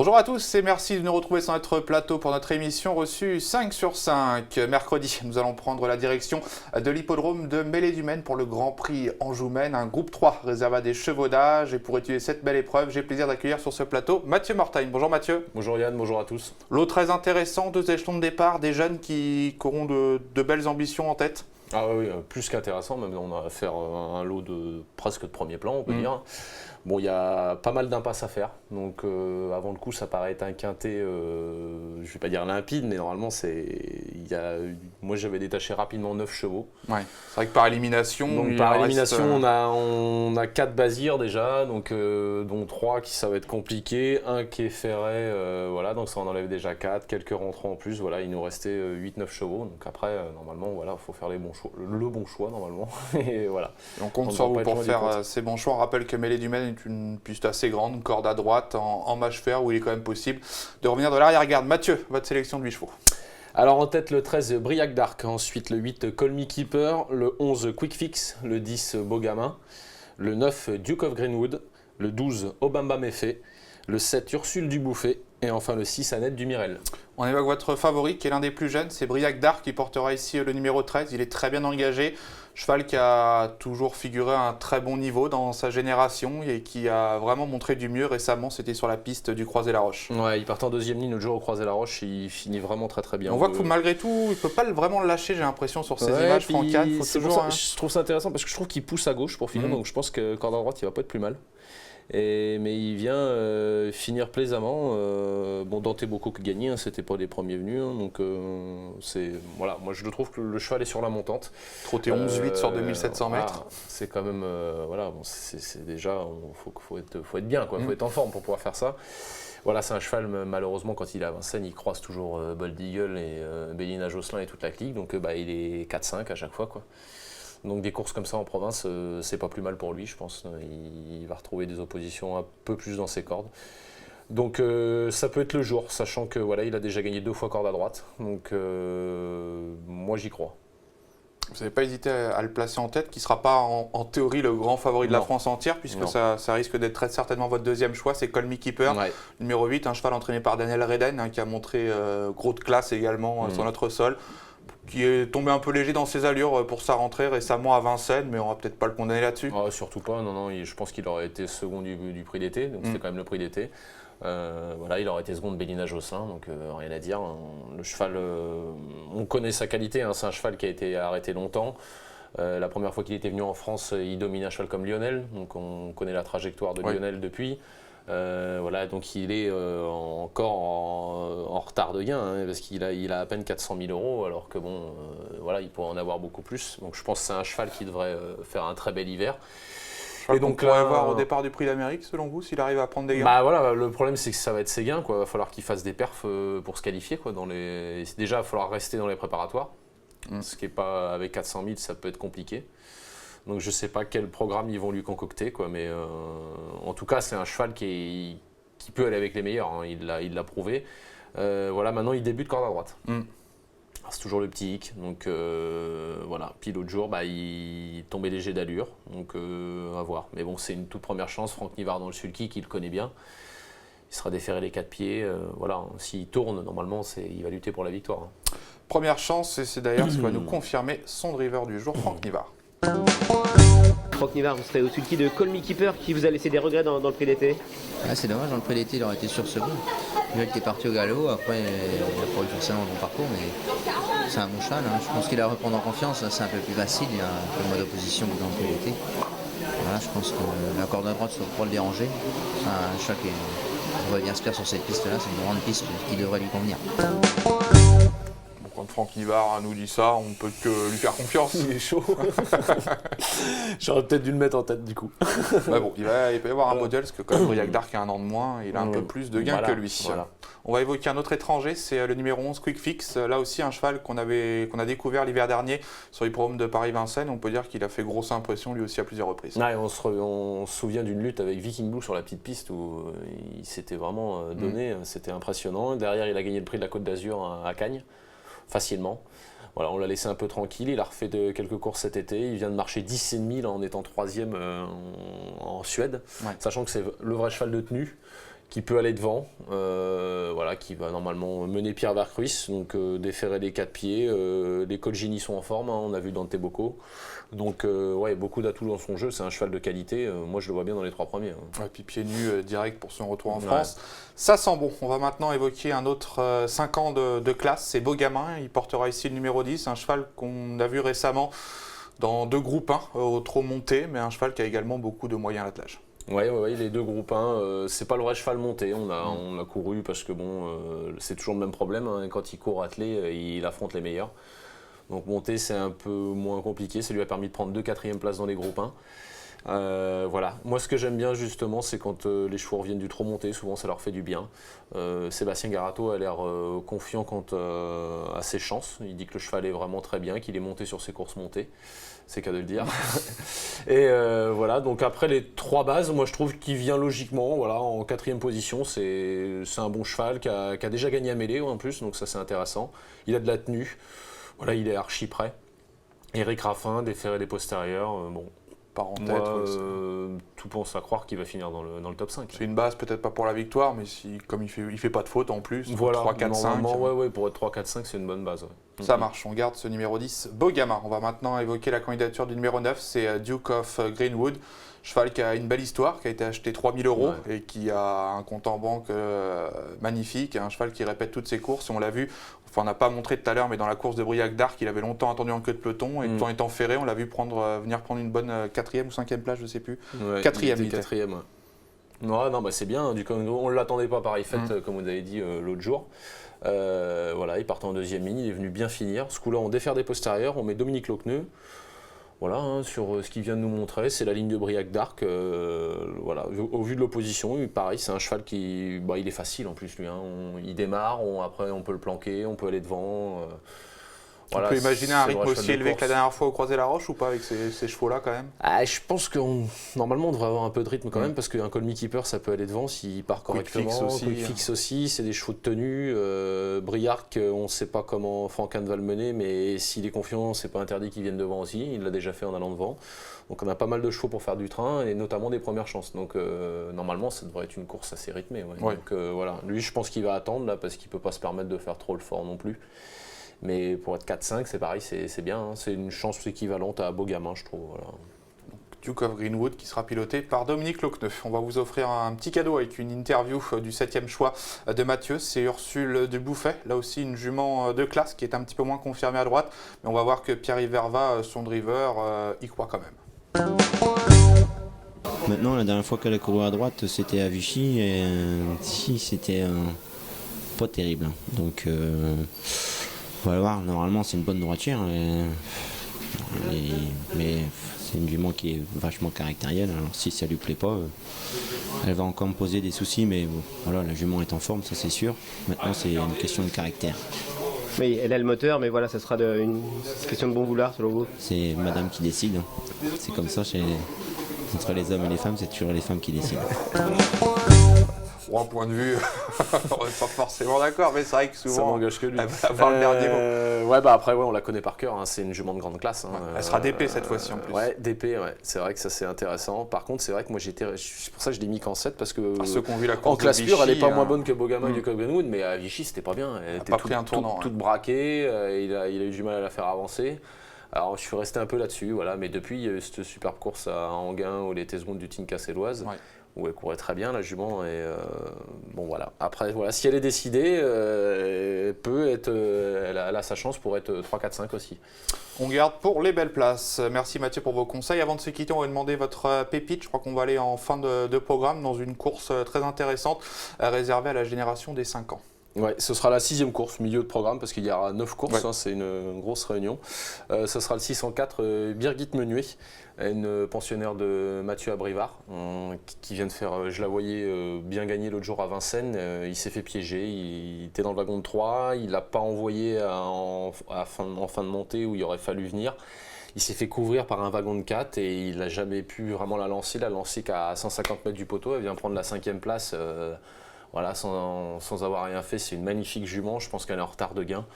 Bonjour à tous et merci de nous retrouver sur notre plateau pour notre émission reçue 5 sur 5. Mercredi, nous allons prendre la direction de l'hippodrome de Mêlée-du-Maine pour le Grand Prix Anjou-Maine, un groupe 3 réservé à des chevaux d'âge. Et pour étudier cette belle épreuve, j'ai le plaisir d'accueillir sur ce plateau Mathieu Mortagne. Bonjour Mathieu. Bonjour Yann, bonjour à tous. Lot très intéressant, 2 échelons de départ, des jeunes qui auront de belles ambitions en tête. Ah oui, plus qu'intéressant, même on a affaire à un lot de presque de premier plan, on peut dire. Bon, il y a pas mal d'impasses à faire, donc avant le coup, ça paraît être un quintet, je ne vais pas dire limpide, mais normalement, moi j'avais détaché rapidement 9 chevaux. Ouais. C'est vrai que par élimination, on a 4 basirs déjà, donc, dont 3 qui ça va être compliqué, un qui est ferré, voilà, donc ça en enlève déjà 4, quelques rentrants en plus, voilà, il nous restait 8-9 chevaux, donc après, normalement, voilà, il faut faire les bons choix, le bon choix normalement, et voilà. Et on compte sur vous pour faire ces bons choix. On rappelle que Mêlée-du-Maine est une piste assez grande, une corde à droite, en mâche fer, où il est quand même possible de revenir de l'arrière-garde. Mathieu, votre sélection de 8 chevaux. Alors en tête le 13 Briac d'Arc, ensuite le 8 Call Me Keeper, le 11 Quick Fix, le 10 Beau Gamin, le 9 Duke of Greenwood, le 12 Obamba Méfait, le 7 Ursule du Bouffet et enfin le 6 Annette du Mirel. On évoque votre favori qui est l'un des plus jeunes, c'est Briac d'Arc qui portera ici le numéro 13. Il est très bien engagé. Cheval qui a toujours figuré à un très bon niveau dans sa génération et qui a vraiment montré du mieux récemment. C'était sur la piste du Croisé-la-Roche. Ouais, il part en deuxième ligne l'autre jour au Croisé-la-Roche. Il finit vraiment très très bien. On voit que malgré tout, il ne peut pas vraiment le lâcher, j'ai l'impression, sur ces images. Francanes, je trouve ça intéressant parce que je trouve qu'il pousse à gauche pour finir. Donc je pense que corde à droite, il va pas être plus mal. Mais il vient finir plaisamment. Dante Bocco qui gagnait, c'était pas les premiers venus. Donc voilà, moi je trouve que le cheval est sur la montante. Trotté 11-8 sur 2700 mètres. C'est quand même, c'est déjà, faut être bien, quoi. Faut être en forme pour pouvoir faire ça. Voilà, c'est un cheval, malheureusement, quand il est à Vincennes, il croise toujours Bold Eagle et Bélina Josselin et toute la clique. Donc il est 4-5 à chaque fois, quoi. Donc des courses comme ça en province, c'est pas plus mal pour lui, je pense. Il va retrouver des oppositions un peu plus dans ses cordes. Donc ça peut être le jour, sachant que voilà, il a déjà gagné 2 fois corde à droite. Donc moi j'y crois. Vous n'avez pas hésité à le placer en tête, qui ne sera pas en théorie le grand favori de la France entière, puisque ça risque d'être très certainement votre deuxième choix, c'est Call Me Keeper, numéro 8, un cheval entraîné par Daniel Reden, qui a montré gros de classe également sur notre sol, qui est tombé un peu léger dans ses allures pour sa rentrée récemment à Vincennes, mais on va peut-être pas le condamner là-dessus. Surtout pas, non, je pense qu'il aurait été second du prix d'été, donc c'était quand même le prix d'été. Voilà, il aurait été second de Bélina Josselin, donc rien à dire. Le cheval, on connaît sa qualité, c'est un cheval qui a été arrêté longtemps. La première fois qu'il était venu en France, il dominait un cheval comme Lionel, donc on connaît la trajectoire de Lionel depuis. Voilà, donc il est encore en retard de gain, parce qu'il a à peine 400 000 €, alors que bon, voilà, il pourrait en avoir beaucoup plus. Donc je pense que c'est un cheval qui devrait faire un très bel hiver. Et donc, on pourrait voir au départ du Prix d'Amérique, selon vous, s'il arrive à prendre des gains? Bah voilà, le problème c'est que ça va être ses gains, quoi. Il va falloir qu'il fasse des perfs pour se qualifier, quoi. Déjà, il va falloir rester dans les préparatoires, ce qui est pas, avec 400 000, ça peut être compliqué. Donc je ne sais pas quel programme ils vont lui concocter, quoi, mais en tout cas c'est un cheval qui peut aller avec les meilleurs, il l'a prouvé. Voilà, maintenant il débute corde à droite. C'est toujours le petit hic, donc voilà. Puis l'autre jour, il tombait léger d'allure, donc à voir. Mais bon, c'est une toute première chance. Franck Nivard dans le sulky, qui le connaît bien. Il sera déféré les 4 pieds. Voilà, s'il tourne, normalement, il va lutter pour la victoire. Première chance, et c'est d'ailleurs ce que va nous confirmer son driver du jour, Franck Nivard. Franck Nivard, vous serez au sulky de Call Me Keeper qui vous a laissé des regrets dans le prix d'été. C'est dommage, dans le prix d'été il aurait été sur second. Il était parti au galop, après il n'a pas eu forcément le bon parcours, mais c'est un bon cheval. Je pense qu'il va reprendre en confiance, c'est un peu plus facile, il y a un peu moins d'opposition que dans le prix d'été. Voilà, je pense que la corde à droite ne va pas le déranger. C'est un cheval qui devrait bien se faire sur cette piste-là, c'est une grande piste qui devrait lui convenir. Quand Franck Nivard nous dit ça, on ne peut que lui faire confiance. Il est chaud. J'aurais peut-être dû le mettre en tête du coup. Bon, il peut y avoir un modèle, parce que comme Briac d'Arc a un an de moins, il a un peu plus de gains que lui. Voilà. On va évoquer un autre étranger, c'est le numéro 11, Quick Fix. Là aussi, un cheval qu'on a découvert l'hiver dernier sur l'hippodrome de Paris-Vincennes. On peut dire qu'il a fait grosse impression lui aussi à plusieurs reprises. On se souvient d'une lutte avec Viking Blue sur la petite piste où il s'était vraiment donné, c'était impressionnant. Derrière, il a gagné le prix de la Côte d'Azur à Cagnes, facilement. Voilà, on l'a laissé un peu tranquille, il a refait quelques courses cet été, il vient de marcher 10,5 en étant 3e en Suède, sachant que c'est le vrai cheval de tenue. qui peut aller devant, voilà, qui va normalement mener Pierre Vercruis, donc déférer les 4 pieds. Les Colgini sont en forme, hein, on a vu Dante Bocco. Donc ouais, beaucoup d'atouts dans son jeu, c'est un cheval de qualité. Moi je le vois bien dans les 3 premiers. Hein. Ouais, puis pieds nus direct pour son retour en France. Ça sent bon. On va maintenant évoquer un autre 5 ans de classe, c'est Beau Gamin. Il portera ici le numéro 10, un cheval qu'on a vu récemment dans 2 groupes 1 au trot monté, mais un cheval qui a également beaucoup de moyens à l'attelage. Oui, les 2 groupes 1, c'est pas le vrai cheval monté, on a couru parce que bon, c'est toujours le même problème, hein. Quand il court attelé, il affronte les meilleurs. Donc monter c'est un peu moins compliqué, ça lui a permis de prendre 2 quatrièmes places dans les groupes 1. Voilà, moi ce que j'aime bien justement c'est quand les chevaux reviennent du trot monté, souvent ça leur fait du bien. Sébastien Garato a l'air confiant quant à ses chances, il dit que le cheval est vraiment très bien, qu'il est monté sur ses courses montées. C'est qu'à de le dire. Et voilà, donc après les 3 bases, moi je trouve qu'il vient logiquement, voilà, en 4e position, c'est un bon cheval qui a déjà gagné à mêlée en plus, donc ça c'est intéressant. Il a de la tenue, voilà, il est archi prêt. Eric Raffin, déféré des postérieurs, bon. Part en tête. Moi, tout pense à croire qu'il va finir dans le top 5. C'est une base peut-être pas pour la victoire, mais comme il fait pas de faute en plus, voilà, 3, 4, 5. Ouais, pour être 3, 4, 5, c'est une bonne base. Ouais. Ça marche, on garde ce numéro 10, Beau Gamin. On va maintenant évoquer la candidature du numéro 9, c'est Duke of Greenwood. Cheval qui a une belle histoire, qui a été acheté 3 000 € et qui a un compte en banque magnifique. Un cheval qui répète toutes ses courses, on l'a vu. Enfin, on n'a pas montré tout à l'heure, mais dans la course de Briac d'Arc, il avait longtemps attendu en queue de peloton et tout en étant ferré, on l'a vu venir prendre une bonne 4e ou 5e place, je ne sais plus. Ouais, 4e. 4e. Non, bah c'est bien. On ne l'attendait pas pareil fait, comme vous avez dit l'autre jour. Voilà, il partait en 2e ligne, il est venu bien finir. Ce coup-là, on défère des postérieurs, on met Dominique Lochneux. Voilà, hein, sur ce qu'il vient de nous montrer, c'est la ligne de Briac d'Arc. Voilà, au vu de l'opposition, pareil, c'est un cheval qui, il est facile en plus lui. Hein. Il démarre, après on peut le planquer, on peut aller devant. Voilà, on peut imaginer un rythme aussi élevé que la dernière fois au Croisé-la-Roche ou pas avec ces chevaux-là quand même? Je pense que normalement on devrait avoir un peu de rythme quand même parce qu'un Colmy Keeper ça peut aller devant s'il part correctement. Quick Fix aussi, c'est des chevaux de tenue. Briarc, on ne sait pas comment Franquin va le mener, mais s'il est confiant, c'est pas interdit qu'il vienne devant aussi. Il l'a déjà fait en allant devant. Donc on a pas mal de chevaux pour faire du train et notamment des premières chances. Donc normalement ça devrait être une course assez rythmée. Ouais. Donc voilà, lui je pense qu'il va attendre là parce qu'il peut pas se permettre de faire trop le fort non plus. Mais pour être 4-5, c'est pareil, c'est bien. Hein. C'est une chance équivalente à Beau Gamin, je trouve. Voilà. Duke of Greenwood qui sera piloté par Dominique Lochneux. On va vous offrir un petit cadeau avec une interview du 7e choix de Mathieu. C'est Ursule Dubouffet, là aussi une jument de classe qui est un petit peu moins confirmée à droite. Mais on va voir que Pierre-Yves Verva, son driver, y croit quand même. Maintenant, la dernière fois qu'elle a couru à droite, c'était à Vichy. Et ici, c'était pas terrible. Donc... on va voir, normalement c'est une bonne droitière, mais c'est une jument qui est vachement caractérielle, alors si ça lui plaît pas, elle va encore me poser des soucis, mais bon, voilà, la jument est en forme, ça c'est sûr. Maintenant c'est une question de caractère. Oui, elle a le moteur, mais voilà, ça sera une question de bon vouloir selon vous. C'est madame qui décide, c'est comme ça, entre les hommes et les femmes, c'est toujours les femmes qui décident. Pour un point de vue, on n'est pas forcément d'accord, mais c'est vrai que souvent, ça n'engage que lui. Elle va avoir le dernier mot. Ouais, après, on la connaît par cœur, hein, c'est une jument de grande classe. Hein, elle sera DP cette fois-ci en plus. Ouais, DP, ouais. C'est vrai que ça c'est intéressant. Par contre, c'est vrai que moi c'est pour ça que je l'ai mis qu'en 7 parce que ceux qui ont vu la course en classe Vichy, pure, elle n'est pas moins bonne que Beau Gamin et Duke of Greenwood, mais à Vichy c'était pas bien. Elle était toute braquée, il a eu du mal à la faire avancer. Alors je suis resté un peu là-dessus, voilà, mais depuis il y a eu cette superbe course à Anguin ou les Tesserondes du Tinca-Selloise. Ouais. Où elle courait très bien la jument et bon voilà. Après voilà, si elle est décidée, elle a sa chance pour être 3-4-5 aussi. On garde pour les belles places. Merci Mathieu pour vos conseils. Avant de se quitter, on va demander votre pépite. Je crois qu'on va aller en fin de programme dans une course très intéressante réservée à la génération des 5 ans. Ouais, ce sera la 6e course, milieu de programme, parce qu'il y aura 9 courses, hein, c'est une grosse réunion. Ce sera le 604 Birgit Menuet, une pensionnaire de Mathieu Abrivard, qui vient de faire, je la voyais bien gagner l'autre jour à Vincennes, il s'est fait piéger, il était dans le wagon de 3, il l'a pas envoyé en fin de montée où il aurait fallu venir. Il s'est fait couvrir par un wagon de 4 et il n'a jamais pu vraiment la lancer. Il l'a lancée qu'à 150 mètres du poteau, elle vient prendre la 5e place. Voilà, sans avoir rien fait, c'est une magnifique jument, je pense qu'elle est en retard de gain.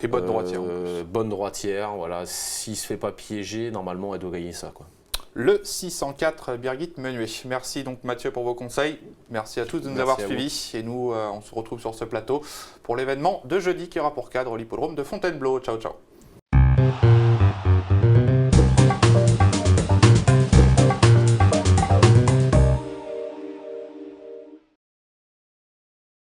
Et bonne droitière. Bonne droitière, voilà. S'il ne se fait pas piéger, normalement elle doit gagner ça, quoi. le 604 Birgit Menuet. Merci donc Mathieu pour vos conseils. Merci à tous de nous avoir suivis. Et nous, on se retrouve sur ce plateau pour l'événement de jeudi qui aura pour cadre l'hippodrome de Fontainebleau. Ciao, ciao.